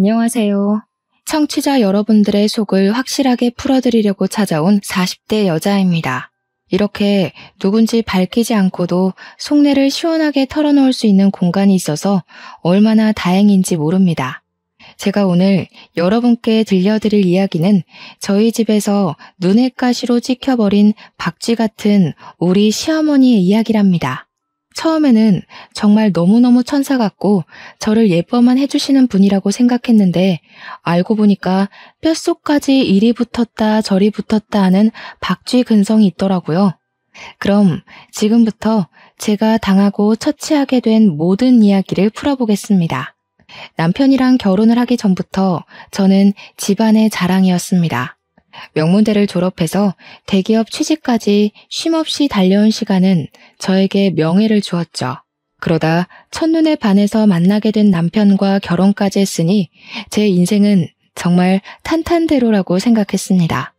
안녕하세요. 청취자 여러분들의 속을 확실하게 풀어드리려고 찾아온 40대 여자입니다. 이렇게 누군지 밝히지 않고도 속내를 시원하게 털어놓을 수 있는 공간이 있어서 얼마나 다행인지 모릅니다. 제가 오늘 여러분께 들려드릴 이야기는 저희 집에서 눈엣 가시로 찍혀버린 박쥐 같은 우리 시어머니의 이야기랍니다. 처음에는 정말 너무너무 천사 같고 저를 예뻐만 해주시는 분이라고 생각했는데 알고 보니까 뼛속까지 이리 붙었다 저리 붙었다 하는 박쥐 근성이 있더라고요. 그럼 지금부터 제가 당하고 처치하게 된 모든 이야기를 풀어보겠습니다. 남편이랑 결혼을 하기 전부터 저는 집안의 자랑이었습니다. 명문대를 졸업해서 대기업 취직까지 쉼없이 달려온 시간은 저에게 명예를 주었죠. 그러다 첫눈에 반해서 만나게 된 남편과 결혼까지 했으니 제 인생은 정말 탄탄대로라고 생각했습니다.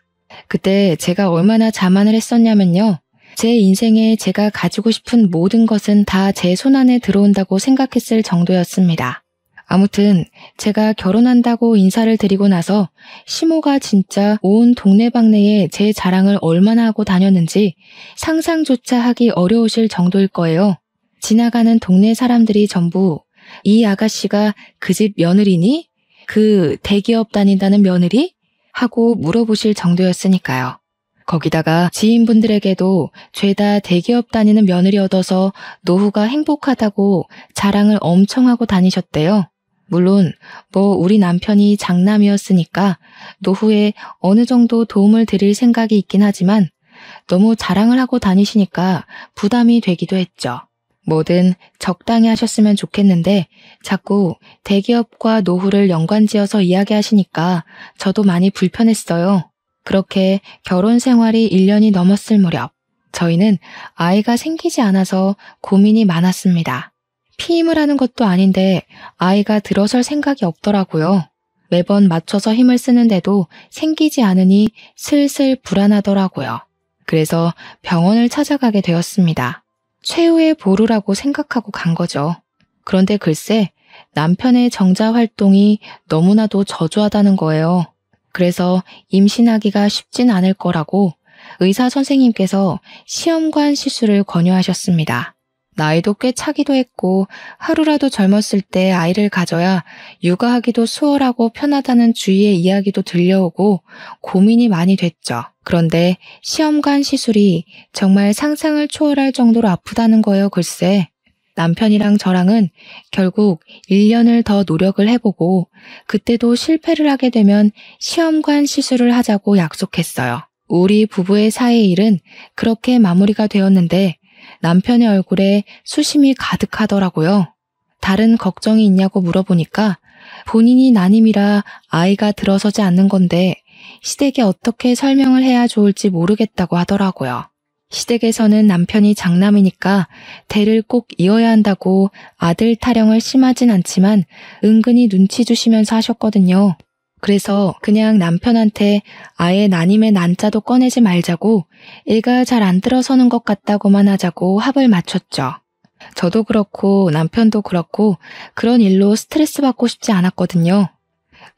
그때 제가 얼마나 자만을 했었냐면요. 제 인생에 제가 가지고 싶은 모든 것은 다 제 손안에 들어온다고 생각했을 정도였습니다. 아무튼 제가 결혼한다고 인사를 드리고 나서 시모가 진짜 온 동네방네에 제 자랑을 얼마나 하고 다녔는지 상상조차 하기 어려우실 정도일 거예요. 지나가는 동네 사람들이 전부 이 아가씨가 그 집 며느리니? 그 대기업 다닌다는 며느리? 하고 물어보실 정도였으니까요. 거기다가 지인분들에게도 죄다 대기업 다니는 며느리 얻어서 노후가 행복하다고 자랑을 엄청 하고 다니셨대요. 물론 우리 남편이 장남이었으니까 노후에 어느 정도 도움을 드릴 생각이 있긴 하지만 너무 자랑을 하고 다니시니까 부담이 되기도 했죠. 뭐든 적당히 하셨으면 좋겠는데 자꾸 대기업과 노후를 연관지어서 이야기하시니까 저도 많이 불편했어요. 그렇게 결혼 생활이 1년이 넘었을 무렵 저희는 아이가 생기지 않아서 고민이 많았습니다. 피임을 하는 것도 아닌데 아이가 들어설 생각이 없더라고요. 매번 맞춰서 힘을 쓰는데도 생기지 않으니 슬슬 불안하더라고요. 그래서 병원을 찾아가게 되었습니다. 최후의 보루라고 생각하고 간 거죠. 그런데 글쎄 남편의 정자 활동이 너무나도 저조하다는 거예요. 그래서 임신하기가 쉽진 않을 거라고 의사 선생님께서 시험관 시술을 권유하셨습니다. 나이도 꽤 차기도 했고 하루라도 젊었을 때 아이를 가져야 육아하기도 수월하고 편하다는 주위의 이야기도 들려오고 고민이 많이 됐죠. 그런데 시험관 시술이 정말 상상을 초월할 정도로 아프다는 거예요, 글쎄. 남편이랑 저랑은 결국 1년을 더 노력을 해보고 그때도 실패를 하게 되면 시험관 시술을 하자고 약속했어요. 우리 부부의 사이의 일은 그렇게 마무리가 되었는데 남편의 얼굴에 수심이 가득하더라고요. 다른 걱정이 있냐고 물어보니까 본인이 난임이라 아이가 들어서지 않는 건데 시댁에 어떻게 설명을 해야 좋을지 모르겠다고 하더라고요. 시댁에서는 남편이 장남이니까 대를 꼭 이어야 한다고 아들 타령을 심하진 않지만 은근히 눈치 주시면서 하셨거든요. 그래서 그냥 남편한테 아예 난임의 난자도 꺼내지 말자고 애가 잘 안 들어서는 것 같다고만 하자고 합을 맞췄죠. 저도 그렇고 남편도 그렇고 그런 일로 스트레스 받고 싶지 않았거든요.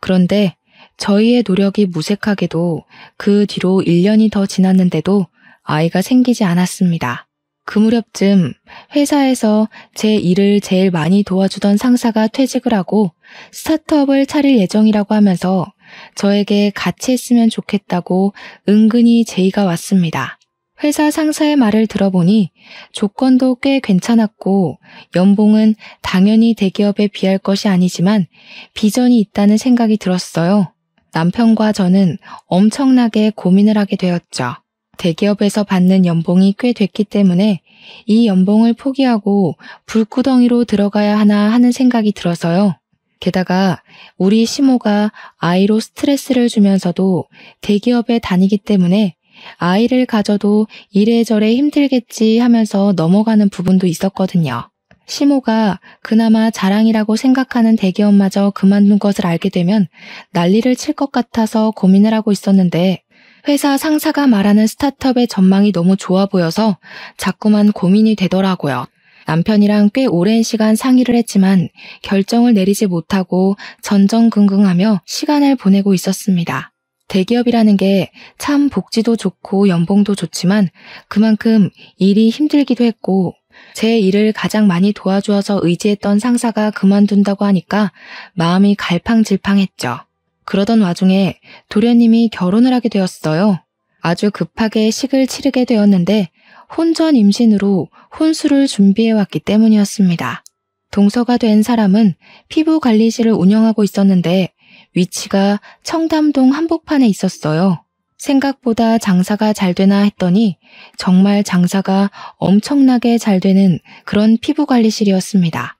그런데 저희의 노력이 무색하게도 그 뒤로 1년이 더 지났는데도 아이가 생기지 않았습니다. 그 무렵쯤 회사에서 제 일을 제일 많이 도와주던 상사가 퇴직을 하고 스타트업을 차릴 예정이라고 하면서 저에게 같이 했으면 좋겠다고 은근히 제의가 왔습니다. 회사 상사의 말을 들어보니 조건도 꽤 괜찮았고 연봉은 당연히 대기업에 비할 것이 아니지만 비전이 있다는 생각이 들었어요. 남편과 저는 엄청나게 고민을 하게 되었죠. 대기업에서 받는 연봉이 꽤 됐기 때문에 이 연봉을 포기하고 불구덩이로 들어가야 하나 하는 생각이 들어서요. 게다가 우리 시모가 아이로 스트레스를 주면서도 대기업에 다니기 때문에 아이를 가져도 이래저래 힘들겠지 하면서 넘어가는 부분도 있었거든요. 시모가 그나마 자랑이라고 생각하는 대기업마저 그만둔 것을 알게 되면 난리를 칠 것 같아서 고민을 하고 있었는데 회사 상사가 말하는 스타트업의 전망이 너무 좋아 보여서 자꾸만 고민이 되더라고요. 남편이랑 꽤 오랜 시간 상의를 했지만 결정을 내리지 못하고 전전긍긍하며 시간을 보내고 있었습니다. 대기업이라는 게 참 복지도 좋고 연봉도 좋지만 그만큼 일이 힘들기도 했고 제 일을 가장 많이 도와주어서 의지했던 상사가 그만둔다고 하니까 마음이 갈팡질팡했죠. 그러던 와중에 도련님이 결혼을 하게 되었어요. 아주 급하게 식을 치르게 되었는데 혼전 임신으로 혼수를 준비해왔기 때문이었습니다. 동서가 된 사람은 피부관리실을 운영하고 있었는데 위치가 청담동 한복판에 있었어요. 생각보다 장사가 잘 되나 했더니 정말 장사가 엄청나게 잘 되는 그런 피부관리실이었습니다.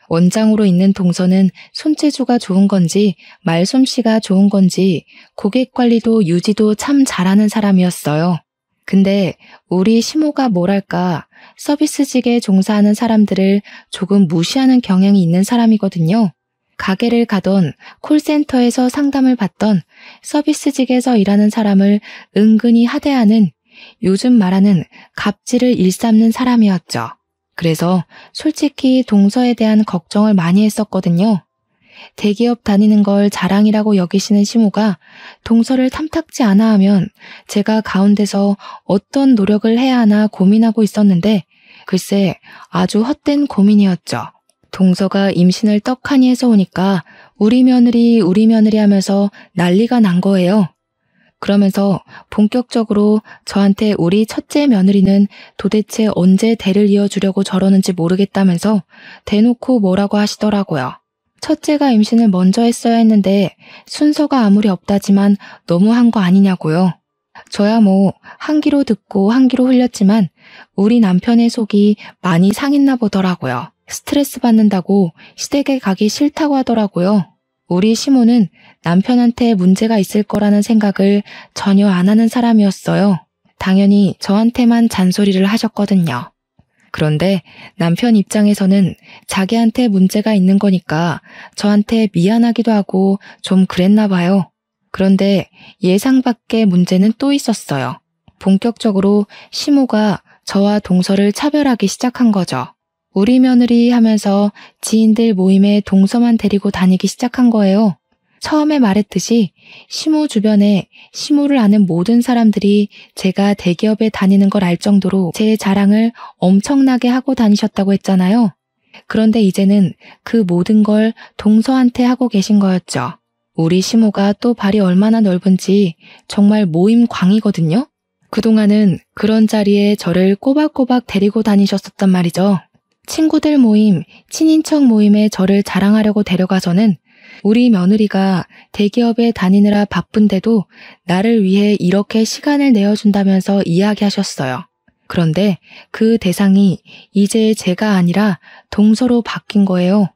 원장으로 있는 동서는 손재주가 좋은 건지 말솜씨가 좋은 건지 고객 관리도 유지도 참 잘하는 사람이었어요. 근데 우리 시모가 뭐랄까 서비스직에 종사하는 사람들을 조금 무시하는 경향이 있는 사람이거든요. 가게를 가던 콜센터에서 상담을 받던 서비스직에서 일하는 사람을 은근히 하대하는 요즘 말하는 갑질을 일삼는 사람이었죠. 그래서 솔직히 동서에 대한 걱정을 많이 했었거든요. 대기업 다니는 걸 자랑이라고 여기시는 시모가 동서를 탐탁지 않아 하면 제가 가운데서 어떤 노력을 해야 하나 고민하고 있었는데 글쎄 아주 헛된 고민이었죠. 동서가 임신을 떡하니 해서 오니까 우리 며느리 하면서 난리가 난 거예요. 그러면서 본격적으로 저한테 우리 첫째 며느리는 도대체 언제 대를 이어주려고 저러는지 모르겠다면서 대놓고 뭐라고 하시더라고요. 첫째가 임신을 먼저 했어야 했는데 순서가 아무리 없다지만 너무한 거 아니냐고요. 저야 뭐 한 귀로 듣고 한 귀로 흘렸지만 우리 남편의 속이 많이 상했나 보더라고요. 스트레스 받는다고 시댁에 가기 싫다고 하더라고요. 우리 시모는 남편한테 문제가 있을 거라는 생각을 전혀 안 하는 사람이었어요. 당연히 저한테만 잔소리를 하셨거든요. 그런데 남편 입장에서는 자기한테 문제가 있는 거니까 저한테 미안하기도 하고 좀 그랬나 봐요. 그런데 예상 밖의 문제는 또 있었어요. 본격적으로 시모가 저와 동서를 차별하기 시작한 거죠. 우리 며느리 하면서 지인들 모임에 동서만 데리고 다니기 시작한 거예요. 처음에 말했듯이 시모 주변에 시모를 아는 모든 사람들이 제가 대기업에 다니는 걸 알 정도로 제 자랑을 엄청나게 하고 다니셨다고 했잖아요. 그런데 이제는 그 모든 걸 동서한테 하고 계신 거였죠. 우리 시모가 또 발이 얼마나 넓은지 정말 모임 광이거든요. 그동안은 그런 자리에 저를 꼬박꼬박 데리고 다니셨었단 말이죠. 친구들 모임, 친인척 모임에 저를 자랑하려고 데려가서는 우리 며느리가 대기업에 다니느라 바쁜데도 나를 위해 이렇게 시간을 내어준다면서 이야기하셨어요. 그런데 그 대상이 이제 제가 아니라 동서로 바뀐 거예요.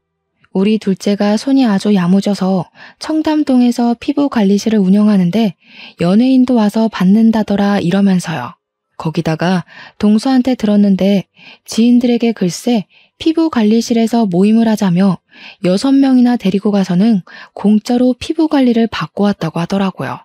우리 둘째가 손이 아주 야무져서 청담동에서 피부관리실을 운영하는데 연예인도 와서 받는다더라 이러면서요. 거기다가 동서한테 들었는데 지인들에게 글쎄 피부관리실에서 모임을 하자며 6명이나 데리고 가서는 공짜로 피부관리를 받고 왔다고 하더라고요.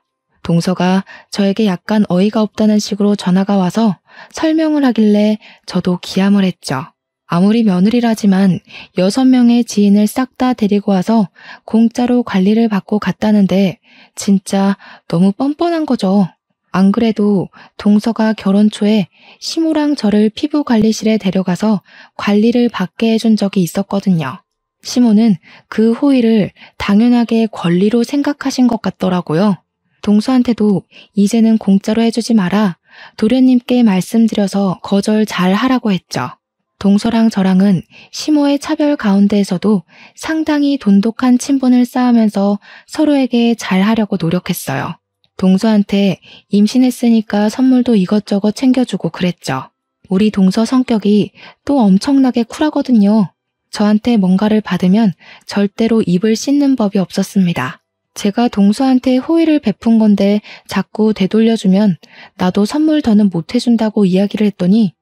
동서가 저에게 약간 어이가 없다는 식으로 전화가 와서 설명을 하길래 저도 기함을 했죠. 아무리 며느리라지만 6명의 지인을 싹 다 데리고 와서 공짜로 관리를 받고 갔다는데 진짜 너무 뻔뻔한 거죠. 안 그래도 동서가 결혼 초에 시모랑 저를 피부관리실에 데려가서 관리를 받게 해준 적이 있었거든요. 시모는 그 호의를 당연하게 권리로 생각하신 것 같더라고요. 동서한테도 이제는 공짜로 해주지 마라. 도련님께 말씀드려서 거절 잘 하라고 했죠. 동서랑 저랑은 시모의 차별 가운데에서도 상당히 돈독한 친분을 쌓으면서 서로에게 잘하려고 노력했어요. 동서한테 임신했으니까 선물도 이것저것 챙겨주고 그랬죠. 우리 동서 성격이 또 엄청나게 쿨하거든요. 저한테 뭔가를 받으면 절대로 입을 씻는 법이 없었습니다. 제가 동서한테 호의를 베푼 건데 자꾸 되돌려주면 나도 선물 더는 못 해준다고 이야기를 했더니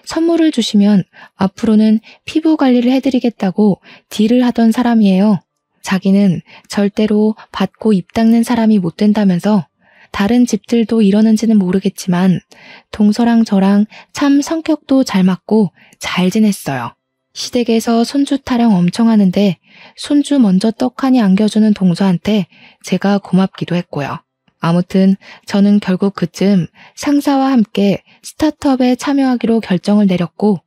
선물을 주시면 앞으로는 피부 관리를 해드리겠다고 딜을 하던 사람이에요. 자기는 절대로 받고 입 닦는 사람이 못 된다면서 다른 집들도 이러는지는 모르겠지만 동서랑 저랑 참 성격도 잘 맞고 잘 지냈어요. 시댁에서 손주 타령 엄청 하는데 손주 먼저 떡하니 안겨주는 동서한테 제가 고맙기도 했고요. 아무튼 저는 결국 그쯤 상사와 함께 스타트업에 참여하기로 결정을 내렸고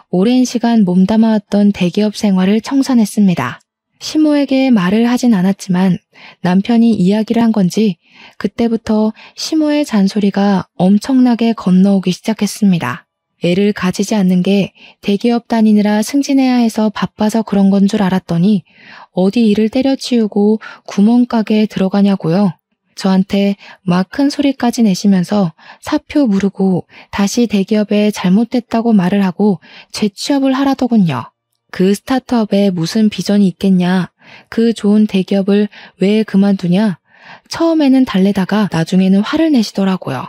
오랜 시간 몸담아왔던 대기업 생활을 청산했습니다. 시모에게 말을 하진 않았지만 남편이 이야기를 한 건지 그때부터 시모의 잔소리가 엄청나게 건너오기 시작했습니다. 애를 가지지 않는 게 대기업 다니느라 승진해야 해서 바빠서 그런 건 줄 알았더니 어디 일을 때려치우고 구멍가게에 들어가냐고요. 저한테 막 큰 소리까지 내시면서 사표 무르고 다시 대기업에 잘못됐다고 말을 하고 재취업을 하라더군요. 그 스타트업에 무슨 비전이 있겠냐, 그 좋은 대기업을 왜 그만두냐, 처음에는 달래다가 나중에는 화를 내시더라고요.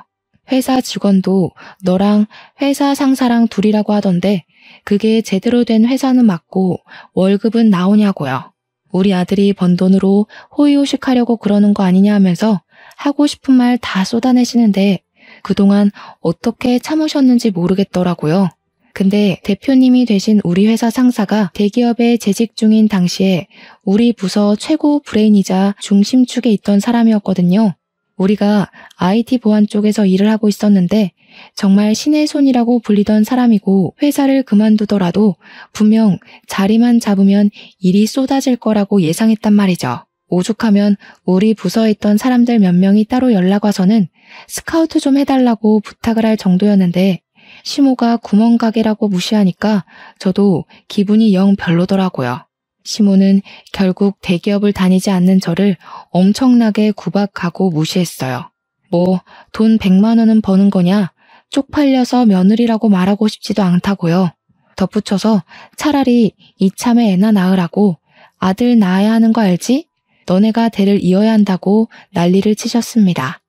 회사 직원도 너랑 회사 상사랑 둘이라고 하던데 그게 제대로 된 회사는 맞고 월급은 나오냐고요. 우리 아들이 번 돈으로 호의호식하려고 그러는 거 아니냐 하면서 하고 싶은 말 다 쏟아내시는데 그동안 어떻게 참으셨는지 모르겠더라고요. 근데 대표님이 되신 우리 회사 상사가 대기업에 재직 중인 당시에 우리 부서 최고 브레인이자 중심축에 있던 사람이었거든요. 우리가 IT 보안 쪽에서 일을 하고 있었는데 정말 신의 손이라고 불리던 사람이고 회사를 그만두더라도 분명 자리만 잡으면 일이 쏟아질 거라고 예상했단 말이죠. 오죽하면 우리 부서에 있던 사람들 몇 명이 따로 연락 와서는 스카우트 좀 해달라고 부탁을 할 정도였는데 시모가 구멍가게라고 무시하니까 저도 기분이 영 별로더라고요. 시모는 결국 대기업을 다니지 않는 저를 엄청나게 구박하고 무시했어요. 뭐 돈 100만 원은 버는 거냐? 쪽팔려서 며느리라고 말하고 싶지도 않다고요. 덧붙여서 차라리 이참에 애나 낳으라고 아들 낳아야 하는 거 알지? 너네가 대를 이어야 한다고 난리를 치셨습니다.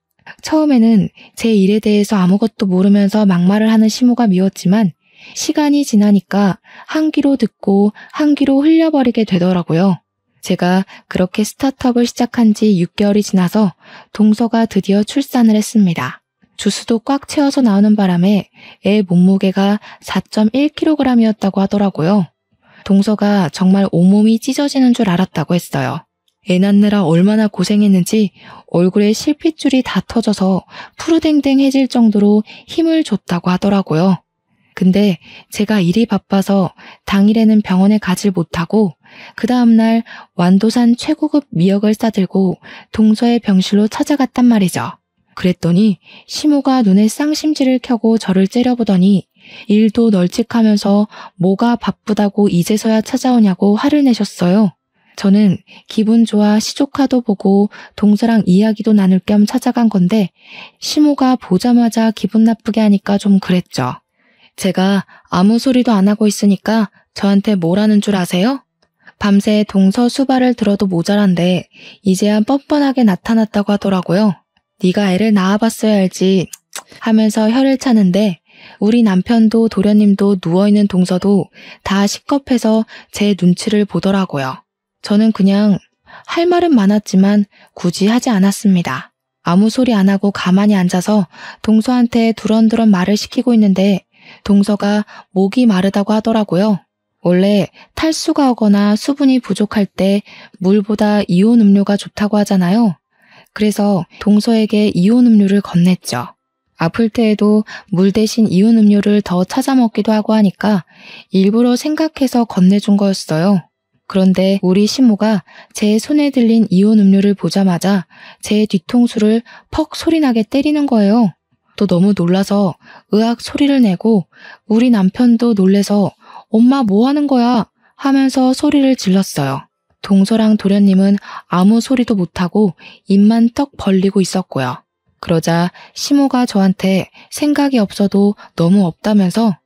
처음에는 제 일에 대해서 아무것도 모르면서 막말을 하는 시모가 미웠지만 시간이 지나니까 한 귀로 듣고 한 귀로 흘려버리게 되더라고요. 제가 그렇게 스타트업을 시작한 지 6개월이 지나서 동서가 드디어 출산을 했습니다. 주스도 꽉 채워서 나오는 바람에 애 몸무게가 4.1kg이었다고 하더라고요. 동서가 정말 온몸이 찢어지는 줄 알았다고 했어요. 애 낳느라 얼마나 고생했는지 얼굴에 실핏줄이 다 터져서 푸르댕댕해질 정도로 힘을 줬다고 하더라고요. 근데 제가 일이 바빠서 당일에는 병원에 가질 못하고 그 다음날 완도산 최고급 미역을 싸들고 동서의 병실로 찾아갔단 말이죠. 그랬더니 시모가 눈에 쌍심지를 켜고 저를 째려보더니 일도 널찍하면서 뭐가 바쁘다고 이제서야 찾아오냐고 화를 내셨어요. 저는 기분 좋아 시조카도 보고 동서랑 이야기도 나눌 겸 찾아간 건데 시모가 보자마자 기분 나쁘게 하니까 좀 그랬죠. 제가 아무 소리도 안 하고 있으니까 저한테 뭐라는 줄 아세요? 밤새 동서 수발을 들어도 모자란데 이제야 뻔뻔하게 나타났다고 하더라고요. 네가 애를 낳아봤어야 알지 하면서 혀를 차는데 우리 남편도 도련님도 누워있는 동서도 다 식겁해서 제 눈치를 보더라고요. 저는 그냥 할 말은 많았지만 굳이 하지 않았습니다. 아무 소리 안 하고 가만히 앉아서 동서한테 두런두런 말을 시키고 있는데 동서가 목이 마르다고 하더라고요. 원래 탈수가 오거나 수분이 부족할 때 물보다 이온 음료가 좋다고 하잖아요. 그래서 동서에게 이온 음료를 건넸죠. 아플 때에도 물 대신 이온 음료를 더 찾아 먹기도 하고 하니까 일부러 생각해서 건네준 거였어요. 그런데 우리 시모가 제 손에 들린 이온 음료를 보자마자 제 뒤통수를 퍽 소리나게 때리는 거예요. 또 너무 놀라서 으악 소리를 내고 우리 남편도 놀래서 엄마 뭐 하는 거야 하면서 소리를 질렀어요. 동서랑 도련님은 아무 소리도 못하고 입만 떡 벌리고 있었고요. 그러자 시모가 저한테 생각이 없어도 너무 없다면서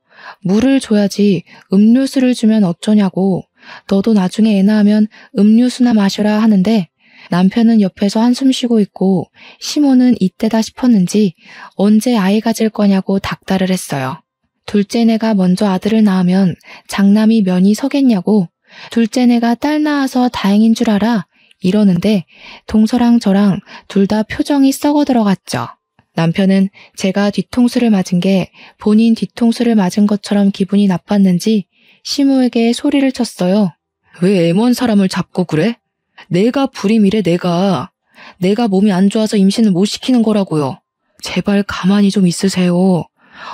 물을 줘야지 음료수를 주면 어쩌냐고 너도 나중에 애 낳으면 음료수나 마셔라 하는데 남편은 옆에서 한숨 쉬고 있고 시모는 이때다 싶었는지 언제 아이 가질 거냐고 닥달을 했어요. 둘째네가 먼저 아들을 낳으면 장남이 면이 서겠냐고 둘째네가 딸 낳아서 다행인 줄 알아 이러는데 동서랑 저랑 둘 다 표정이 썩어 들어갔죠. 남편은 제가 뒤통수를 맞은 게 본인 뒤통수를 맞은 것처럼 기분이 나빴는지 시모에게 소리를 쳤어요. 왜 애먼 사람을 잡고 그래? 내가 불임이래, 내가. 내가 몸이 안 좋아서 임신을 못 시키는 거라고요. 제발 가만히 좀 있으세요.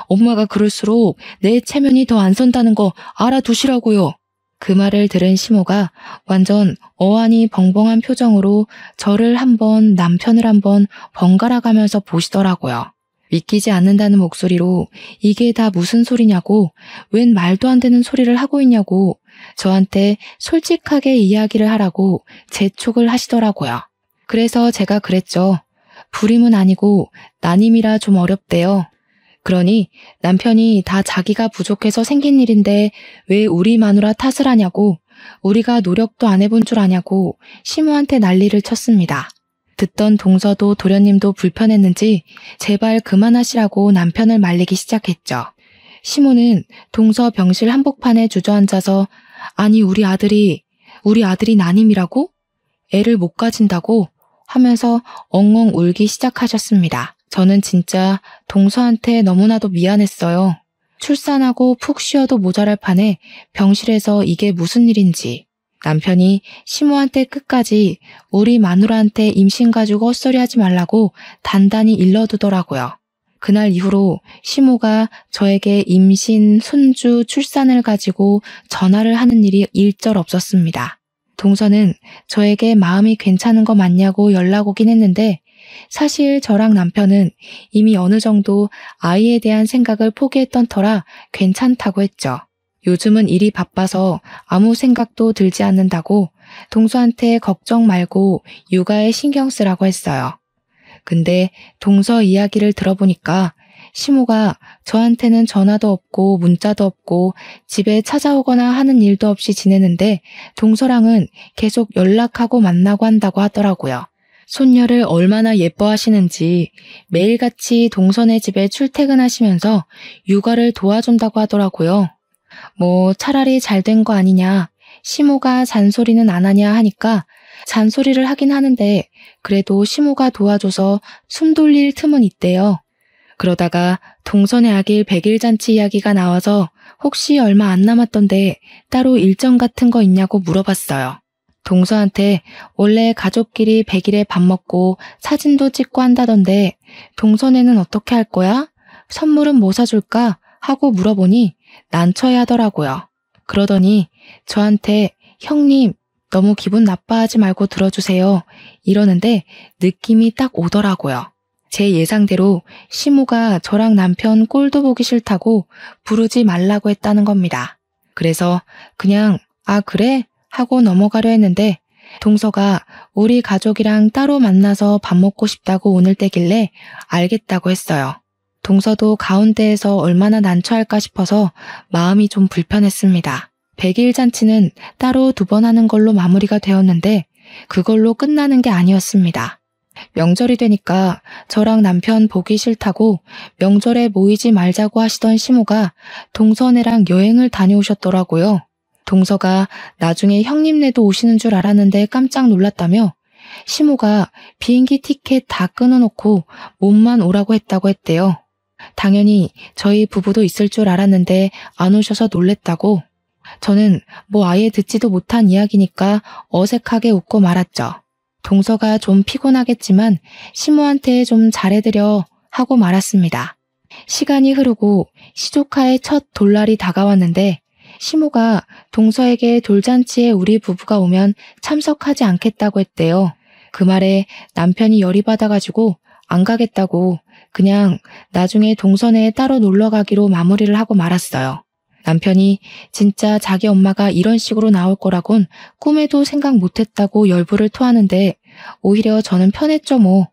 엄마가 그럴수록 내 체면이 더 안 선다는 거 알아두시라고요. 그 말을 들은 시모가 완전 어안이 벙벙한 표정으로 저를 한번 남편을 한번 번갈아 가면서 보시더라고요. 믿기지 않는다는 목소리로 이게 다 무슨 소리냐고, 웬 말도 안 되는 소리를 하고 있냐고 저한테 솔직하게 이야기를 하라고 재촉을 하시더라고요. 그래서 제가 그랬죠. 불임은 아니고 난임이라 좀 어렵대요. 그러니 남편이 다 자기가 부족해서 생긴 일인데 왜 우리 마누라 탓을 하냐고, 우리가 노력도 안 해본 줄 아냐고 시모한테 난리를 쳤습니다. 듣던 동서도 도련님도 불편했는지 제발 그만하시라고 남편을 말리기 시작했죠. 시모는 동서 병실 한복판에 주저앉아서 아니 우리 아들이 난임이라고? 애를 못 가진다고? 하면서 엉엉 울기 시작하셨습니다. 저는 진짜 동서한테 너무나도 미안했어요. 출산하고 푹 쉬어도 모자랄 판에 병실에서 이게 무슨 일인지. 남편이 시모한테 끝까지 우리 마누라한테 임신 가지고 헛소리하지 말라고 단단히 일러두더라고요. 그날 이후로 시모가 저에게 임신, 손주, 출산을 가지고 전화를 하는 일이 일절 없었습니다. 동서는 저에게 마음이 괜찮은 거 맞냐고 연락 오긴 했는데 사실 저랑 남편은 이미 어느 정도 아이에 대한 생각을 포기했던 터라 괜찮다고 했죠. 요즘은 일이 바빠서 아무 생각도 들지 않는다고 동서한테 걱정 말고 육아에 신경 쓰라고 했어요. 근데 동서 이야기를 들어보니까 시모가 저한테는 전화도 없고 문자도 없고 집에 찾아오거나 하는 일도 없이 지내는데 동서랑은 계속 연락하고 만나고 한다고 하더라고요. 손녀를 얼마나 예뻐하시는지 매일같이 동서네 집에 출퇴근하시면서 육아를 도와준다고 하더라고요. 뭐 차라리 잘된 거 아니냐, 시모가 잔소리는 안 하냐 하니까 잔소리를 하긴 하는데 그래도 시모가 도와줘서 숨 돌릴 틈은 있대요. 그러다가 동서네 아기 100일 잔치 이야기가 나와서 혹시 얼마 안 남았던데 따로 일정 같은 거 있냐고 물어봤어요. 동서한테 원래 가족끼리 100일에 밥 먹고 사진도 찍고 한다던데 동서네는 어떻게 할 거야? 선물은 뭐 사줄까? 하고 물어보니 난처해 하더라고요. 그러더니 저한테 형님 너무 기분 나빠하지 말고 들어주세요. 이러는데 느낌이 딱 오더라고요. 제 예상대로 시모가 저랑 남편 꼴도 보기 싫다고 부르지 말라고 했다는 겁니다. 그래서 그냥 아 그래? 하고 넘어가려 했는데 동서가 우리 가족이랑 따로 만나서 밥 먹고 싶다고 오늘 때길래 알겠다고 했어요. 동서도 가운데에서 얼마나 난처할까 싶어서 마음이 좀 불편했습니다. 100일 잔치는 따로 2번 하는 걸로 마무리가 되었는데 그걸로 끝나는 게 아니었습니다. 명절이 되니까 저랑 남편 보기 싫다고 명절에 모이지 말자고 하시던 시모가 동서네랑 여행을 다녀오셨더라고요. 동서가 나중에 형님네도 오시는 줄 알았는데 깜짝 놀랐다며 시모가 비행기 티켓 다 끊어놓고 몸만 오라고 했다고 했대요. 당연히 저희 부부도 있을 줄 알았는데 안 오셔서 놀랬다고. 저는 뭐 아예 듣지도 못한 이야기니까 어색하게 웃고 말았죠. 동서가 좀 피곤하겠지만 시모한테 좀 잘해드려 하고 말았습니다. 시간이 흐르고 시조카의 첫 돌날이 다가왔는데 시모가 동서에게 돌잔치에 우리 부부가 오면 참석하지 않겠다고 했대요. 그 말에 남편이 열이 받아가지고 안 가겠다고 그냥 나중에 동서네에 따로 놀러 가기로 마무리를 하고 말았어요. 남편이 진짜 자기 엄마가 이런 식으로 나올 거라곤 꿈에도 생각 못했다고 열불을 토하는데 오히려 저는 편했죠 뭐.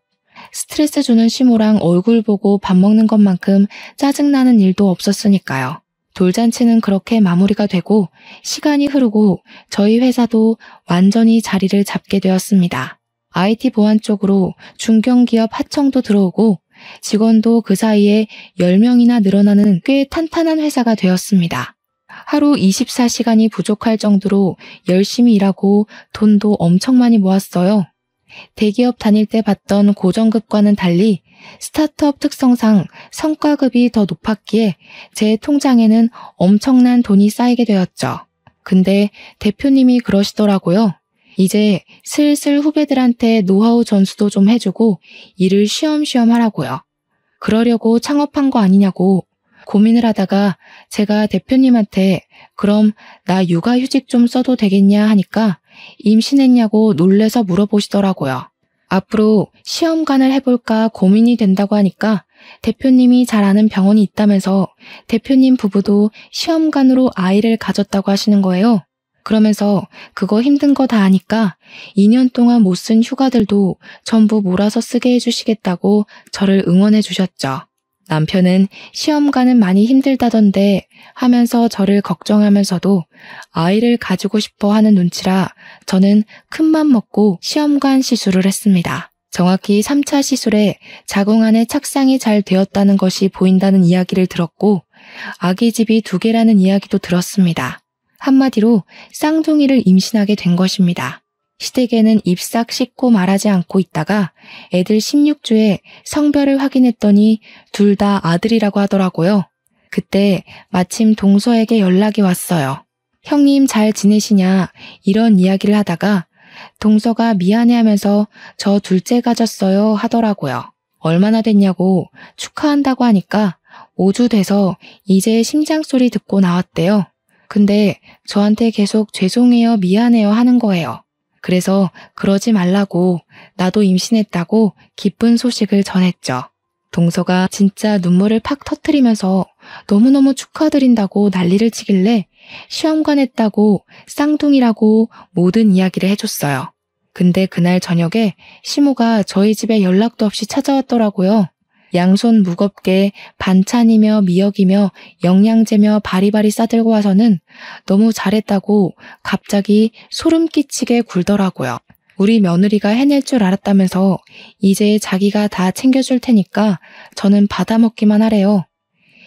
스트레스 주는 시모랑 얼굴 보고 밥 먹는 것만큼 짜증나는 일도 없었으니까요. 돌잔치는 그렇게 마무리가 되고 시간이 흐르고 저희 회사도 완전히 자리를 잡게 되었습니다. IT 보안 쪽으로 중견기업 하청도 들어오고 직원도 그 사이에 10명이나 늘어나는 꽤 탄탄한 회사가 되었습니다. 하루 24시간이 부족할 정도로 열심히 일하고 돈도 엄청 많이 모았어요. 대기업 다닐 때 받던 고정급과는 달리 스타트업 특성상 성과급이 더 높았기에 제 통장에는 엄청난 돈이 쌓이게 되었죠. 근데 대표님이 그러시더라고요. 이제 슬슬 후배들한테 노하우 전수도 좀 해주고 일을 쉬엄쉬엄 하라고요. 그러려고 창업한 거 아니냐고 고민을 하다가 제가 대표님한테 그럼 나 육아휴직 좀 써도 되겠냐 하니까 임신했냐고 놀래서 물어보시더라고요. 앞으로 시험관을 해볼까 고민이 된다고 하니까 대표님이 잘 아는 병원이 있다면서 대표님 부부도 시험관으로 아이를 가졌다고 하시는 거예요. 그러면서 그거 힘든 거 다 아니까 2년 동안 못 쓴 휴가들도 전부 몰아서 쓰게 해주시겠다고 저를 응원해 주셨죠. 남편은 시험관은 많이 힘들다던데 하면서 저를 걱정하면서도 아이를 가지고 싶어 하는 눈치라 저는 큰맘 먹고 시험관 시술을 했습니다. 정확히 3차 시술에 자궁 안에 착상이 잘 되었다는 것이 보인다는 이야기를 들었고 아기집이 2개라는 이야기도 들었습니다. 한마디로 쌍둥이를 임신하게 된 것입니다. 시댁에는 입싹 씻고 말하지 않고 있다가 애들 16주에 성별을 확인했더니 둘 다 아들이라고 하더라고요. 그때 마침 동서에게 연락이 왔어요. 형님 잘 지내시냐 이런 이야기를 하다가 동서가 미안해하면서 저 둘째 가졌어요 하더라고요. 얼마나 됐냐고 축하한다고 하니까 5주 돼서 이제 심장소리 듣고 나왔대요. 근데 저한테 계속 죄송해요 미안해요 하는 거예요. 그래서 그러지 말라고 나도 임신했다고 기쁜 소식을 전했죠. 동서가 진짜 눈물을 팍 터뜨리면서 너무너무 축하드린다고 난리를 치길래 시험관 했다고 쌍둥이라고 모든 이야기를 해줬어요. 근데 그날 저녁에 시모가 저희 집에 연락도 없이 찾아왔더라고요. 양손 무겁게 반찬이며 미역이며 영양제며 바리바리 싸들고 와서는 너무 잘했다고 갑자기 소름 끼치게 굴더라고요. 우리 며느리가 해낼 줄 알았다면서 이제 자기가 다 챙겨줄 테니까 저는 받아먹기만 하래요.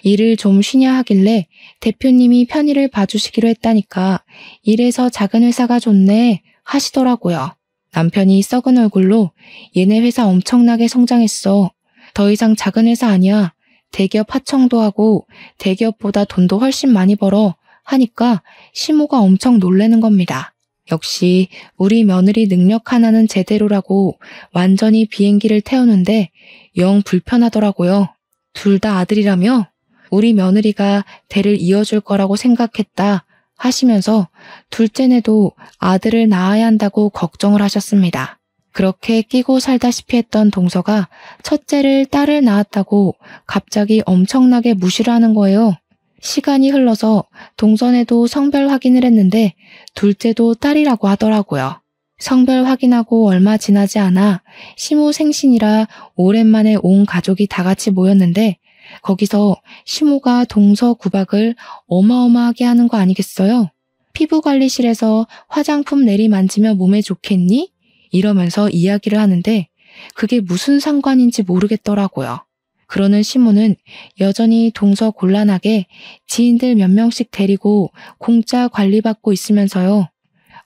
일을 좀 쉬냐 하길래 대표님이 편의를 봐주시기로 했다니까 이래서 작은 회사가 좋네 하시더라고요. 남편이 썩은 얼굴로 얘네 회사 엄청나게 성장했어. 더 이상 작은 회사 아니야. 대기업 하청도 하고 대기업보다 돈도 훨씬 많이 벌어 하니까 시모가 엄청 놀라는 겁니다. 역시 우리 며느리 능력 하나는 제대로라고 완전히 비행기를 태우는데 영 불편하더라고요. 둘 다 아들이라며 우리 며느리가 대를 이어줄 거라고 생각했다 하시면서 둘째네도 아들을 낳아야 한다고 걱정을 하셨습니다. 그렇게 끼고 살다시피 했던 동서가 첫째를 딸을 낳았다고 갑자기 엄청나게 무시를 하는 거예요. 시간이 흘러서 동서네도 성별 확인을 했는데 둘째도 딸이라고 하더라고요. 성별 확인하고 얼마 지나지 않아 시모 생신이라 오랜만에 온 가족이 다 같이 모였는데 거기서 시모가 동서 구박을 어마어마하게 하는 거 아니겠어요? 피부관리실에서 화장품 내리만지면 몸에 좋겠니? 이러면서 이야기를 하는데 그게 무슨 상관인지 모르겠더라고요. 그러는 시모는 여전히 동서 곤란하게 지인들 몇 명씩 데리고 공짜 관리받고 있으면서요.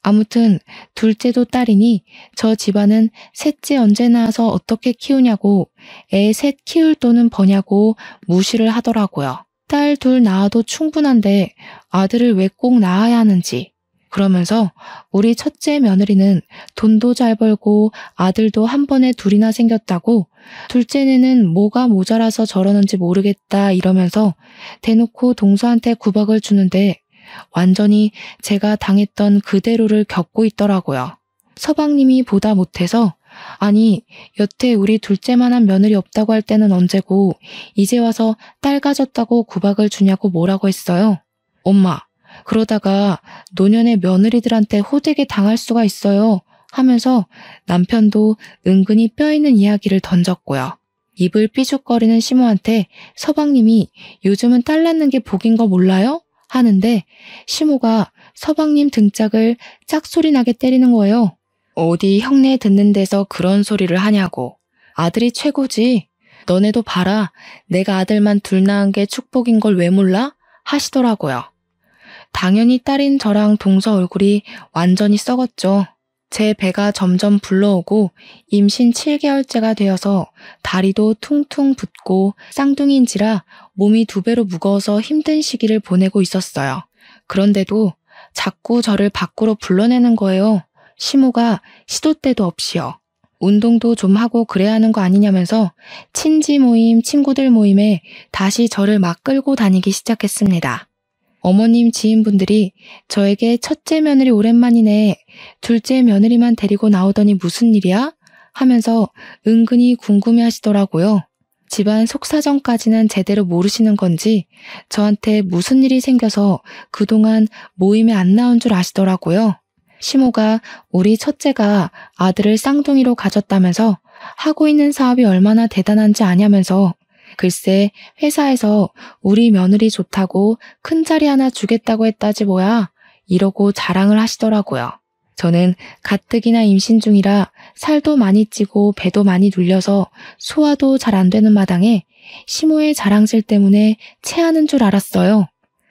아무튼 둘째도 딸이니 저 집안은 셋째 언제 낳아서 어떻게 키우냐고 애 셋 키울 돈은 버냐고 무시를 하더라고요. 딸 둘 낳아도 충분한데 아들을 왜 꼭 낳아야 하는지. 그러면서 우리 첫째 며느리는 돈도 잘 벌고 아들도 한 번에 둘이나 생겼다고 둘째는 뭐가 모자라서 저러는지 모르겠다 이러면서 대놓고 동서한테 구박을 주는데 완전히 제가 당했던 그대로를 겪고 있더라고요. 서방님이 보다 못해서 아니 여태 우리 둘째만한 며느리 없다고 할 때는 언제고 이제 와서 딸 가졌다고 구박을 주냐고 뭐라고 했어요. 엄마 그러다가 노년의 며느리들한테 호되게 당할 수가 있어요 하면서 남편도 은근히 뼈있는 이야기를 던졌고요. 입을 삐죽거리는 시모한테 서방님이 요즘은 딸 낳는 게 복인 거 몰라요? 하는데 시모가 서방님 등짝을 짝소리 나게 때리는 거예요. 어디 형네 듣는 데서 그런 소리를 하냐고. 아들이 최고지. 너네도 봐라. 내가 아들만 둘 낳은 게 축복인 걸 왜 몰라? 하시더라고요. 당연히 딸인 저랑 동서 얼굴이 완전히 썩었죠. 제 배가 점점 불러오고 임신 7개월째가 되어서 다리도 퉁퉁 붓고 쌍둥이인지라 몸이 2배로 무거워서 힘든 시기를 보내고 있었어요. 그런데도 자꾸 저를 밖으로 불러내는 거예요. 시모가 시도 때도 없이요. 운동도 좀 하고 그래야 하는 거 아니냐면서 친지 모임, 친구들 모임에 다시 저를 막 끌고 다니기 시작했습니다. 어머님 지인분들이 저에게 첫째 며느리 오랜만이네, 둘째 며느리만 데리고 나오더니 무슨 일이야? 하면서 은근히 궁금해 하시더라고요. 집안 속사정까지는 제대로 모르시는 건지 저한테 무슨 일이 생겨서 그동안 모임에 안 나온 줄 아시더라고요. 시모가 우리 첫째가 아들을 쌍둥이로 가졌다면서 하고 있는 사업이 얼마나 대단한지 아냐면서 글쎄 회사에서 우리 며느리 좋다고 큰 자리 하나 주겠다고 했다지 뭐야, 이러고 자랑을 하시더라고요. 저는 가뜩이나 임신 중이라 살도 많이 찌고 배도 많이 눌려서 소화도 잘 안 되는 마당에 시모의 자랑질 때문에 체하는 줄 알았어요.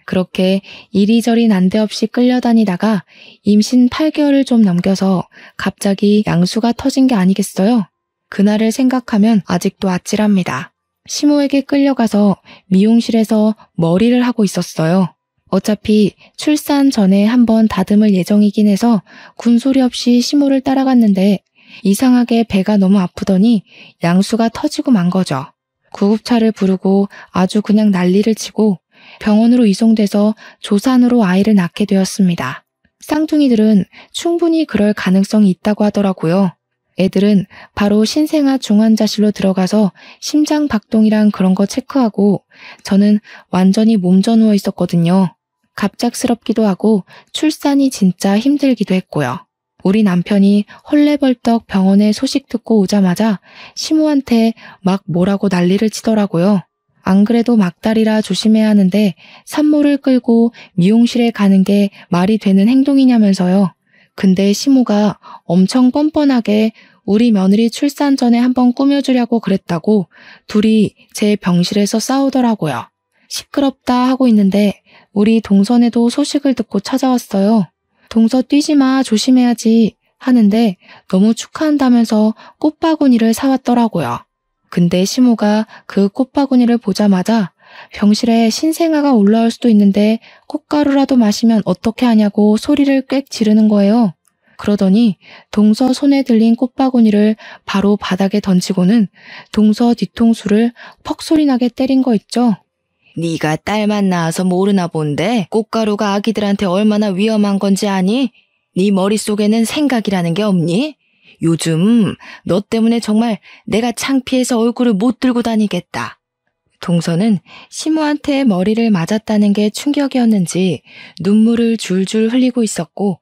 그렇게 이리저리 난데없이 끌려다니다가 임신 8개월을 좀 넘겨서 갑자기 양수가 터진 게 아니겠어요? 그날을 생각하면 아직도 아찔합니다. 시모에게 끌려가서 미용실에서 머리를 하고 있었어요. 어차피 출산 전에 한번 다듬을 예정이긴 해서 군소리 없이 시모를 따라갔는데 이상하게 배가 너무 아프더니 양수가 터지고 만 거죠. 구급차를 부르고 아주 그냥 난리를 치고 병원으로 이송돼서 조산으로 아이를 낳게 되었습니다. 쌍둥이들은 충분히 그럴 가능성이 있다고 하더라고요. 애들은 바로 신생아 중환자실로 들어가서 심장 박동이랑 그런 거 체크하고 저는 완전히 몸져 누워 있었거든요. 갑작스럽기도 하고 출산이 진짜 힘들기도 했고요. 우리 남편이 헐레벌떡 병원에 소식 듣고 오자마자 시모한테 막 뭐라고 난리를 치더라고요. 안 그래도 막달이라 조심해야 하는데 산모를 끌고 미용실에 가는 게 말이 되는 행동이냐면서요. 근데 시모가 엄청 뻔뻔하게 우리 며느리 출산 전에 한번 꾸며주려고 그랬다고 둘이 제 병실에서 싸우더라고요. 시끄럽다 하고 있는데 우리 동선에도 소식을 듣고 찾아왔어요. 동서 뛰지 마, 조심해야지 하는데 너무 축하한다면서 꽃바구니를 사왔더라고요. 근데 시모가 그 꽃바구니를 보자마자 병실에 신생아가 올라올 수도 있는데 꽃가루라도 마시면 어떻게 하냐고 소리를 꽥 지르는 거예요. 그러더니 동서 손에 들린 꽃바구니를 바로 바닥에 던지고는 동서 뒤통수를 퍽 소리나게 때린 거 있죠. 네가 딸만 낳아서 모르나 본데 꽃가루가 아기들한테 얼마나 위험한 건지 아니? 네 머릿속에는 생각이라는 게 없니? 요즘 너 때문에 정말 내가 창피해서 얼굴을 못 들고 다니겠다. 동서는 시모한테 머리를 맞았다는 게 충격이었는지 눈물을 줄줄 흘리고 있었고,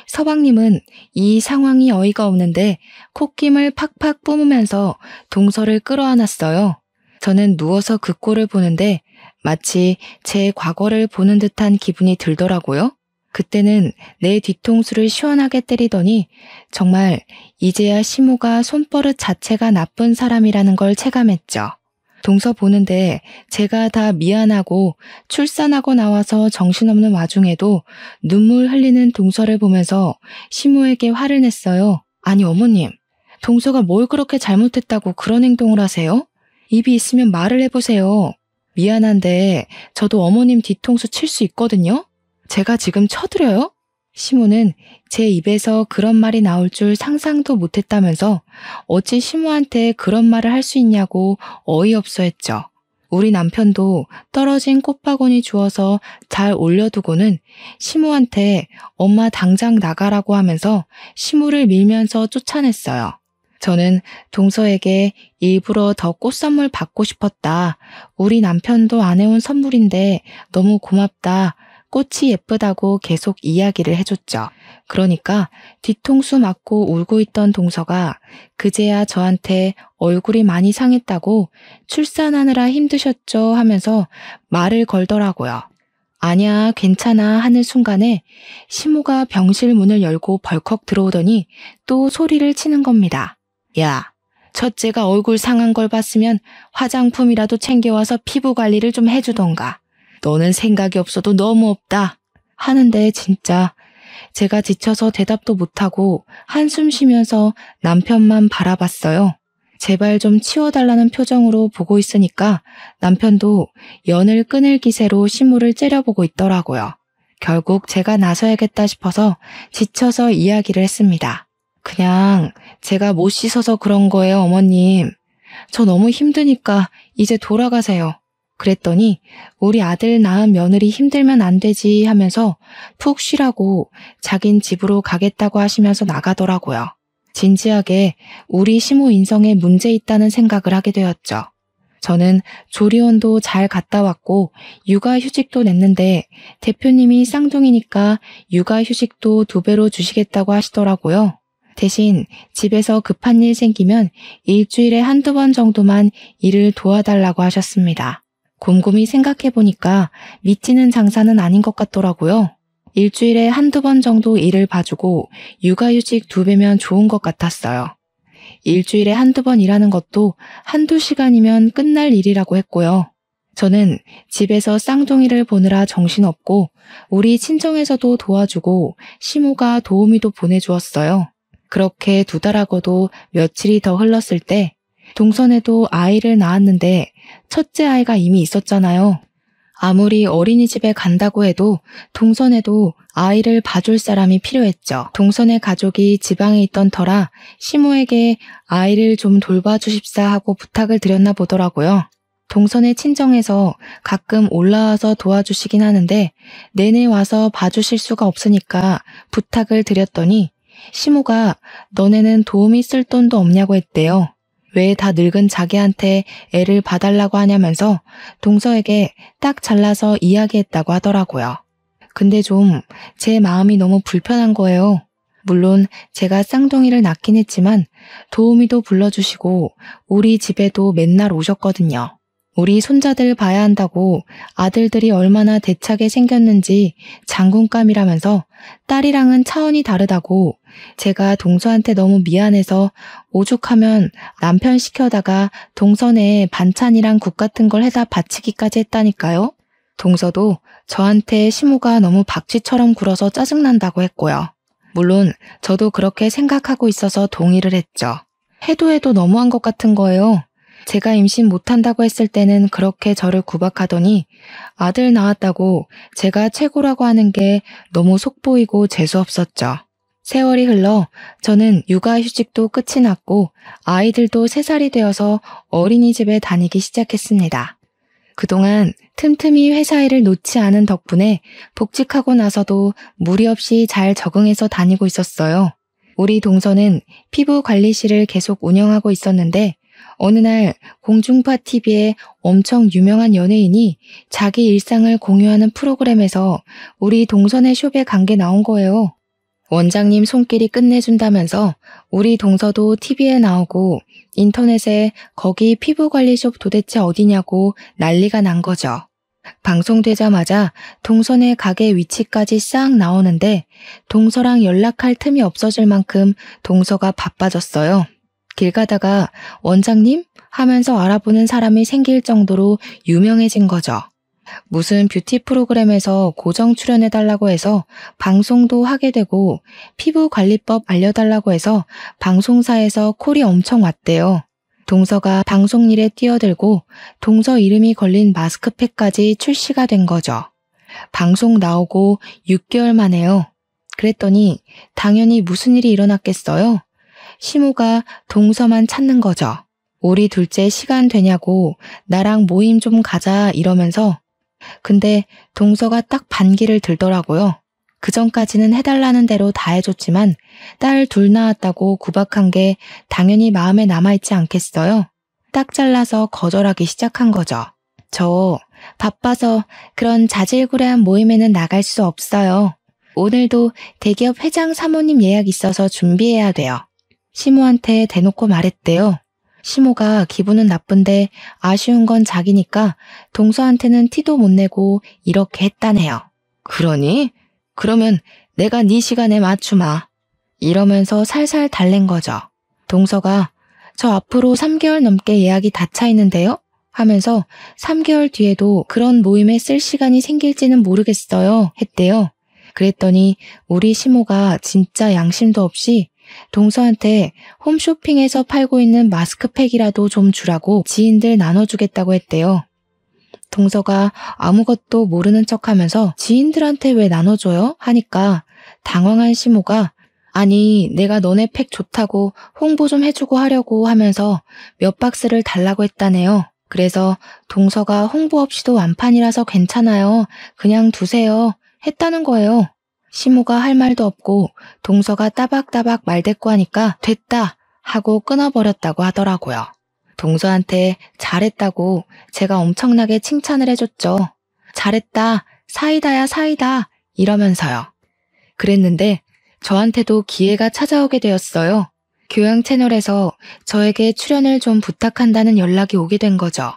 서방님은 이 상황이 어이가 없는데 콧김을 팍팍 뿜으면서 동서를 끌어안았어요. 저는 누워서 그 꼴을 보는데 마치 제 과거를 보는 듯한 기분이 들더라고요. 그때는 내 뒤통수를 시원하게 때리더니 정말 이제야 시모가 손버릇 자체가 나쁜 사람이라는 걸 체감했죠. 동서 보는데 제가 다 미안하고 출산하고 나와서 정신없는 와중에도 눈물 흘리는 동서를 보면서 시모에게 화를 냈어요. 아니 어머님, 동서가 뭘 그렇게 잘못했다고 그런 행동을 하세요? 입이 있으면 말을 해보세요. 미안한데 저도 어머님 뒤통수 칠 수 있거든요? 제가 지금 쳐드려요? 시모는 제 입에서 그런 말이 나올 줄 상상도 못했다면서 어찌 시모한테 그런 말을 할 수 있냐고 어이없어 했죠. 우리 남편도 떨어진 꽃바구니 주워서 잘 올려두고는 시모한테 엄마 당장 나가라고 하면서 시모를 밀면서 쫓아냈어요. 저는 동서에게 일부러 더 꽃선물 받고 싶었다. 우리 남편도 안 해온 선물인데 너무 고맙다. 꽃이 예쁘다고 계속 이야기를 해줬죠. 그러니까 뒤통수 맞고 울고 있던 동서가 그제야 저한테 얼굴이 많이 상했다고 출산하느라 힘드셨죠 하면서 말을 걸더라고요. 아니야, 괜찮아 하는 순간에 시모가 병실 문을 열고 벌컥 들어오더니 또 소리를 치는 겁니다. 야, 첫째가 얼굴 상한 걸 봤으면 화장품이라도 챙겨와서 피부 관리를 좀 해주던가. 너는 생각이 없어도 너무 없다. 하는데 진짜 제가 지쳐서 대답도 못하고 한숨 쉬면서 남편만 바라봤어요. 제발 좀 치워달라는 표정으로 보고 있으니까 남편도 연을 끊을 기세로 시무를 째려보고 있더라고요. 결국 제가 나서야겠다 싶어서 지쳐서 이야기를 했습니다. 그냥 제가 못 씻어서 그런 거예요, 어머님. 저 너무 힘드니까 이제 돌아가세요. 그랬더니 우리 아들 낳은 며느리 힘들면 안 되지 하면서 푹 쉬라고 자긴 집으로 가겠다고 하시면서 나가더라고요. 진지하게 우리 시모 인성에 문제 있다는 생각을 하게 되었죠. 저는 조리원도 잘 갔다 왔고 육아휴직도 냈는데 대표님이 쌍둥이니까 육아휴직도 2배로 주시겠다고 하시더라고요. 대신 집에서 급한 일 생기면 일주일에 1~2번 정도만 일을 도와달라고 하셨습니다. 곰곰이 생각해보니까 미치는 장사는 아닌 것 같더라고요. 일주일에 1~2번 정도 일을 봐주고 육아휴직 2배면 좋은 것 같았어요. 일주일에 1~2번 일하는 것도 1~2시간이면 끝날 일이라고 했고요. 저는 집에서 쌍둥이를 보느라 정신없고 우리 친정에서도 도와주고 시모가 도우미도 보내주었어요. 그렇게 2달하고도 며칠이 더 흘렀을 때 동선에도 아이를 낳았는데 첫째 아이가 이미 있었잖아요. 아무리 어린이집에 간다고 해도 동선에도 아이를 봐줄 사람이 필요했죠. 동선의 가족이 지방에 있던 터라 시모에게 아이를 좀 돌봐주십사 하고 부탁을 드렸나 보더라고요. 동선의 친정에서 가끔 올라와서 도와주시긴 하는데 내내 와서 봐주실 수가 없으니까 부탁을 드렸더니 시모가 너네는 도우미 쓸 돈도 없냐고 했대요. 왜 다 늙은 자기한테 애를 봐달라고 하냐면서 동서에게 딱 잘라서 이야기했다고 하더라고요. 근데 좀 제 마음이 너무 불편한 거예요. 물론 제가 쌍둥이를 낳긴 했지만 도우미도 불러주시고 우리 집에도 맨날 오셨거든요. 우리 손자들 봐야 한다고 아들들이 얼마나 대차게 생겼는지 장군감이라면서 딸이랑은 차원이 다르다고 제가 동서한테 너무 미안해서 오죽하면 남편 시켜다가 동선에 반찬이랑 국 같은 걸 해다 바치기까지 했다니까요. 동서도 저한테 시모가 너무 박쥐처럼 굴어서 짜증난다고 했고요. 물론 저도 그렇게 생각하고 있어서 동의를 했죠. 해도 너무한 것 같은 거예요. 제가 임신 못한다고 했을 때는 그렇게 저를 구박하더니 아들 낳았다고 제가 최고라고 하는 게 너무 속보이고 재수없었죠. 세월이 흘러 저는 육아휴직도 끝이 났고 아이들도 3살이 되어서 어린이집에 다니기 시작했습니다. 그동안 틈틈이 회사 일을 놓지 않은 덕분에 복직하고 나서도 무리 없이 잘 적응해서 다니고 있었어요. 우리 동서는 피부관리실을 계속 운영하고 있었는데 어느 날 공중파 TV에 엄청 유명한 연예인이 자기 일상을 공유하는 프로그램에서 우리 동선의 숍에 간 게 나온 거예요. 원장님 손길이 끝내준다면서 우리 동서도 TV에 나오고 인터넷에 거기 피부관리숍 도대체 어디냐고 난리가 난 거죠. 방송되자마자 동선의 가게 위치까지 싹 나오는데 동서랑 연락할 틈이 없어질 만큼 동서가 바빠졌어요. 길 가다가 원장님? 하면서 알아보는 사람이 생길 정도로 유명해진 거죠. 무슨 뷰티 프로그램에서 고정 출연해달라고 해서 방송도 하게 되고 피부관리법 알려달라고 해서 방송사에서 콜이 엄청 왔대요. 동서가 방송 일에 뛰어들고 동서 이름이 걸린 마스크팩까지 출시가 된 거죠. 방송 나오고 6개월 만에요. 그랬더니 당연히 무슨 일이 일어났겠어요? 시모가 동서만 찾는 거죠. 우리 둘째 시간 되냐고 나랑 모임 좀 가자 이러면서 근데 동서가 딱 반기를 들더라고요. 그전까지는 해달라는 대로 다 해줬지만 딸 2 낳았다고 구박한 게 당연히 마음에 남아있지 않겠어요? 딱 잘라서 거절하기 시작한 거죠. 저 바빠서 그런 자질구레한 모임에는 나갈 수 없어요. 오늘도 대기업 회장 사모님 예약 있어서 준비해야 돼요. 시모한테 대놓고 말했대요. 시모가 기분은 나쁜데 아쉬운 건 자기니까 동서한테는 티도 못 내고 이렇게 했다네요. 그러니? 그러면 내가 네 시간에 맞추마. 이러면서 살살 달랜 거죠. 동서가 저 앞으로 3개월 넘게 예약이 다 차 있는데요? 하면서 3개월 뒤에도 그런 모임에 쓸 시간이 생길지는 모르겠어요. 했대요. 그랬더니 우리 시모가 진짜 양심도 없이 동서한테 홈쇼핑에서 팔고 있는 마스크팩이라도 좀 주라고 지인들 나눠주겠다고 했대요. 동서가 아무것도 모르는 척하면서 지인들한테 왜 나눠줘요? 하니까 당황한 시모가 아니 내가 너네 팩 좋다고 홍보 좀 해주고 하려고 하면서 몇 박스를 달라고 했다네요. 그래서 동서가 홍보 없이도 완판이라서 괜찮아요. 그냥 두세요. 했다는 거예요. 시모가 할 말도 없고 동서가 따박따박 말대꾸하니까 됐다 하고 끊어버렸다고 하더라고요. 동서한테 잘했다고 제가 엄청나게 칭찬을 해줬죠. 잘했다, 사이다야 사이다 이러면서요. 그랬는데 저한테도 기회가 찾아오게 되었어요. 교양 채널에서 저에게 출연을 좀 부탁한다는 연락이 오게 된 거죠.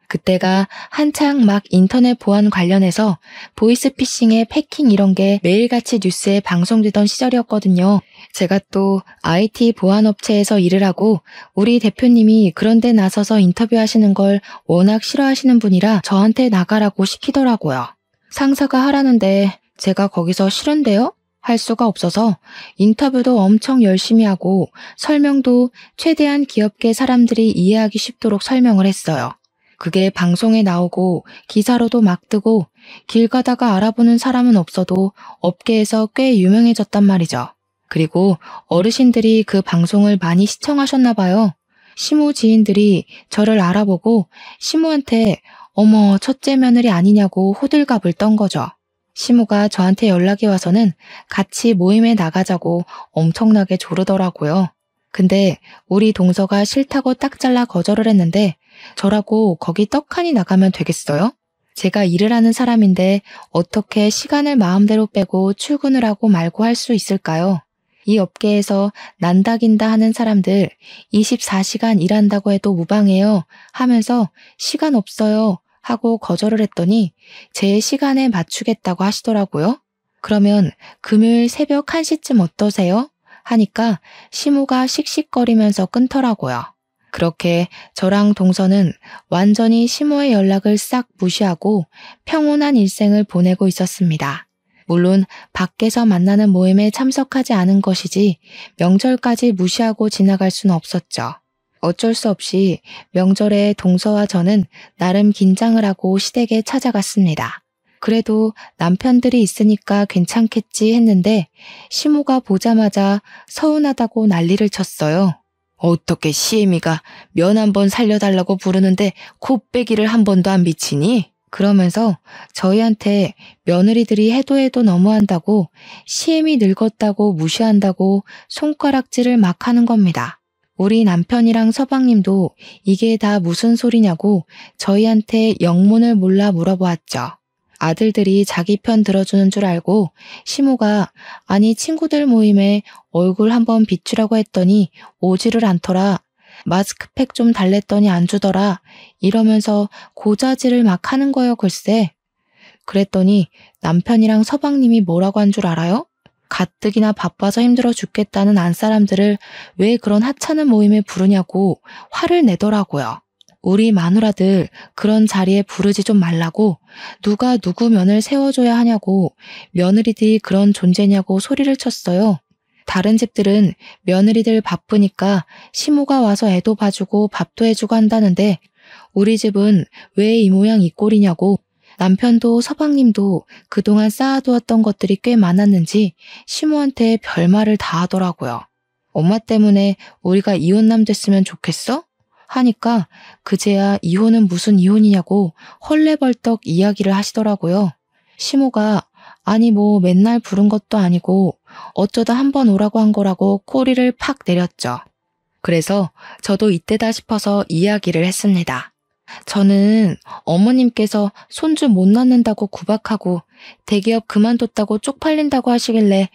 그때가 한창 막 인터넷 보안 관련해서 보이스피싱에 패킹 이런 게 매일같이 뉴스에 방송되던 시절이었거든요. 제가 또 IT 보안업체에서 일을 하고 우리 대표님이 그런 데 나서서 인터뷰하시는 걸 워낙 싫어하시는 분이라 저한테 나가라고 시키더라고요. 상사가 하라는데 제가 거기서 싫은데요? 할 수가 없어서 인터뷰도 엄청 열심히 하고 설명도 최대한 귀엽게 사람들이 이해하기 쉽도록 설명을 했어요. 그게 방송에 나오고 기사로도 막 뜨고 길 가다가 알아보는 사람은 없어도 업계에서 꽤 유명해졌단 말이죠. 그리고 어르신들이 그 방송을 많이 시청하셨나 봐요. 시모 지인들이 저를 알아보고 시모한테 어머 첫째 며느리 아니냐고 호들갑을 떤 거죠. 시모가 저한테 연락이 와서는 같이 모임에 나가자고 엄청나게 조르더라고요. 근데 우리 동서가 싫다고 딱 잘라 거절을 했는데 저라고 거기 떡하니 나가면 되겠어요? 제가 일을 하는 사람인데 어떻게 시간을 마음대로 빼고 출근을 하고 말고 할 수 있을까요? 이 업계에서 난다긴다 하는 사람들 24시간 일한다고 해도 무방해요 하면서 시간 없어요 하고 거절을 했더니 제 시간에 맞추겠다고 하시더라고요. 그러면 금요일 새벽 1시쯤 어떠세요? 하니까 시모가 씩씩거리면서 끊더라고요. 그렇게 저랑 동서는 완전히 시모의 연락을 싹 무시하고 평온한 일생을 보내고 있었습니다. 물론 밖에서 만나는 모임에 참석하지 않은 것이지 명절까지 무시하고 지나갈 수는 없었죠. 어쩔 수 없이 명절에 동서와 저는 나름 긴장을 하고 시댁에 찾아갔습니다. 그래도 남편들이 있으니까 괜찮겠지 했는데 시모가 보자마자 서운하다고 난리를 쳤어요. 어떻게 시애미가 면 한 번 살려달라고 부르는데 콧배기를 한 번도 안 비치니? 그러면서 저희한테 며느리들이 해도 너무한다고 시애미 늙었다고 무시한다고 손가락질을 막 하는 겁니다. 우리 남편이랑 서방님도 이게 다 무슨 소리냐고 저희한테 영문을 몰라 물어보았죠. 아들들이 자기 편 들어주는 줄 알고 시모가 아니 친구들 모임에 얼굴 한번 비추라고 했더니 오지를 않더라. 마스크팩 좀 달랬더니 안 주더라. 이러면서 고자질을 막 하는 거요 글쎄. 그랬더니 남편이랑 서방님이 뭐라고 한 줄 알아요? 가뜩이나 바빠서 힘들어 죽겠다는 안사람들을 왜 그런 하찮은 모임에 부르냐고 화를 내더라고요. 우리 마누라들 그런 자리에 부르지 좀 말라고 누가 누구 면을 세워줘야 하냐고 며느리들이 그런 존재냐고 소리를 쳤어요. 다른 집들은 며느리들 바쁘니까 시모가 와서 애도 봐주고 밥도 해주고 한다는데 우리 집은 왜 이 모양 이 꼴이냐고 남편도 서방님도 그동안 쌓아두었던 것들이 꽤 많았는지 시모한테 별말을 다 하더라고요. 엄마 때문에 우리가 이혼남 됐으면 좋겠어? 하니까 그제야 이혼은 무슨 이혼이냐고 헐레벌떡 이야기를 하시더라고요. 시모가 아니 뭐 맨날 부른 것도 아니고 어쩌다 한번 오라고 한 거라고 꼬리를 팍 내렸죠. 그래서 저도 이때다 싶어서 이야기를 했습니다. 저는 어머님께서 손주 못 낳는다고 구박하고 대기업 그만뒀다고 쪽팔린다고 하시길래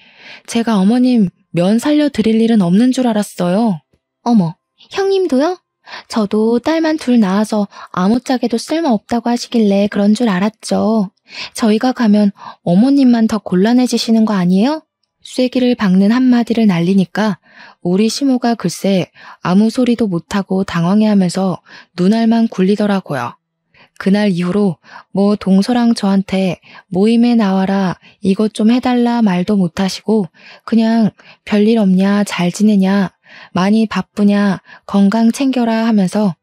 제가 어머님 면 살려드릴 일은 없는 줄 알았어요. 어머, 형님도요? 저도 딸만 둘 낳아서 아무짝에도 쓸모없다고 하시길래 그런 줄 알았죠. 저희가 가면 어머님만 더 곤란해지시는 거 아니에요? 쐐기를 박는 한마디를 날리니까 우리 시모가 글쎄 아무 소리도 못하고 당황해하면서 눈알만 굴리더라고요. 그날 이후로 뭐 동서랑 저한테 모임에 나와라, 이것 좀 해달라 말도 못하시고 그냥 별일 없냐, 잘 지내냐, 많이 바쁘냐, 건강 챙겨라 하면서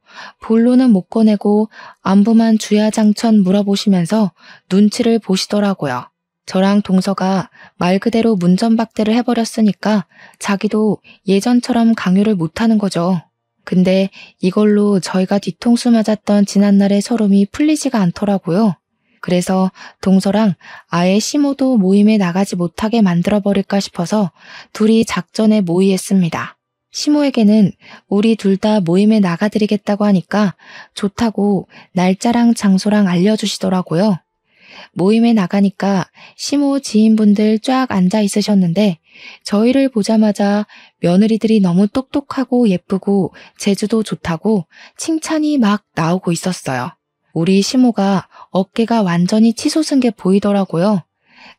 본론은 못 꺼내고 안부만 주야장천 물어보시면서 눈치를 보시더라고요. 저랑 동서가 말 그대로 문전박대를 해버렸으니까 자기도 예전처럼 강요를 못하는 거죠. 근데 이걸로 저희가 뒤통수 맞았던 지난날의 서름이 풀리지가 않더라고요. 그래서 동서랑 아예 시모도 모임에 나가지 못하게 만들어버릴까 싶어서 둘이 작전에 모의했습니다. 시모에게는 우리 둘 다 모임에 나가드리겠다고 하니까 좋다고 날짜랑 장소랑 알려주시더라고요. 모임에 나가니까 시모 지인분들 쫙 앉아 있으셨는데 저희를 보자마자 며느리들이 너무 똑똑하고 예쁘고 재주도 좋다고 칭찬이 막 나오고 있었어요. 우리 시모가 어깨가 완전히 치솟은 게 보이더라고요.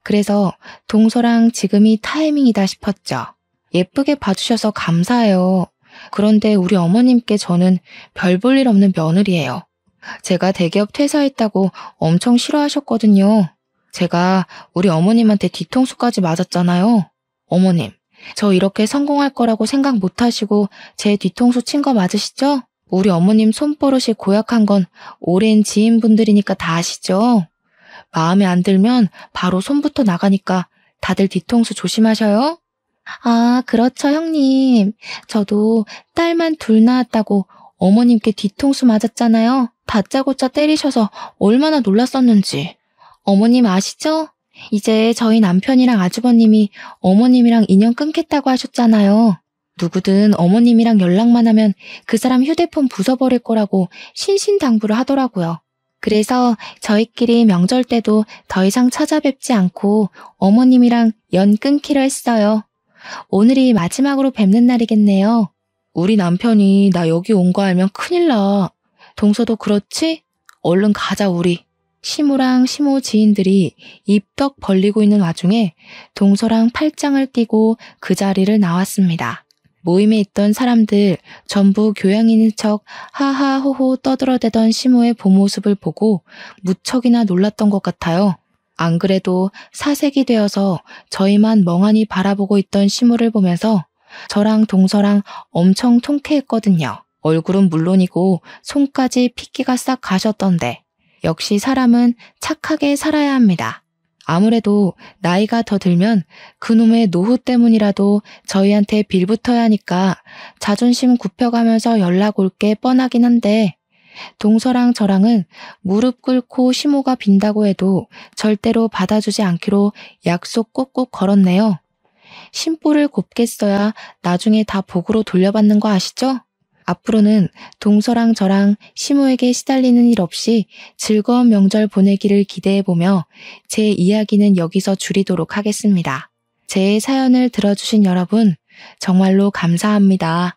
그래서 동서랑 지금이 타이밍이다 싶었죠. 예쁘게 봐주셔서 감사해요. 그런데 우리 어머님께 저는 별 볼 일 없는 며느리예요. 제가 대기업 퇴사했다고 엄청 싫어하셨거든요. 제가 우리 어머님한테 뒤통수까지 맞았잖아요. 어머님, 저 이렇게 성공할 거라고 생각 못 하시고 제 뒤통수 친 거 맞으시죠? 우리 어머님 손버릇이 고약한 건 오랜 지인분들이니까 다 아시죠? 마음에 안 들면 바로 손부터 나가니까 다들 뒤통수 조심하셔요. 아, 그렇죠, 형님. 저도 딸만 둘 낳았다고 어머님께 뒤통수 맞았잖아요. 다짜고짜 때리셔서 얼마나 놀랐었는지. 어머님 아시죠? 이제 저희 남편이랑 아주버님이 어머님이랑 인연 끊겠다고 하셨잖아요. 누구든 어머님이랑 연락만 하면 그 사람 휴대폰 부숴버릴 거라고 신신당부를 하더라고요. 그래서 저희끼리 명절 때도 더 이상 찾아뵙지 않고 어머님이랑 연 끊기로 했어요. 오늘이 마지막으로 뵙는 날이겠네요. 우리 남편이 나 여기 온 거 알면 큰일 나. 동서도 그렇지? 얼른 가자 우리. 시모랑 시모 지인들이 입덕 벌리고 있는 와중에 동서랑 팔짱을 끼고 그 자리를 나왔습니다. 모임에 있던 사람들 전부 교양인인 척 하하호호 떠들어대던 시모의 본 모습을 보고 무척이나 놀랐던 것 같아요. 안 그래도 사색이 되어서 저희만 멍하니 바라보고 있던 시모를 보면서 저랑 동서랑 엄청 통쾌했거든요. 얼굴은 물론이고 손까지 핏기가 싹 가셨던데 역시 사람은 착하게 살아야 합니다. 아무래도 나이가 더 들면 그놈의 노후 때문이라도 저희한테 빌붙어야 하니까 자존심 굽혀가면서 연락 올 게 뻔하긴 한데 동서랑 저랑은 무릎 꿇고 시모가 빈다고 해도 절대로 받아주지 않기로 약속 꼭꼭 걸었네요. 심보를 곱게 써야 나중에 다 복으로 돌려받는 거 아시죠? 앞으로는 동서랑 저랑 시모에게 시달리는 일 없이 즐거운 명절 보내기를 기대해보며 제 이야기는 여기서 줄이도록 하겠습니다. 제 사연을 들어주신 여러분 정말로 감사합니다.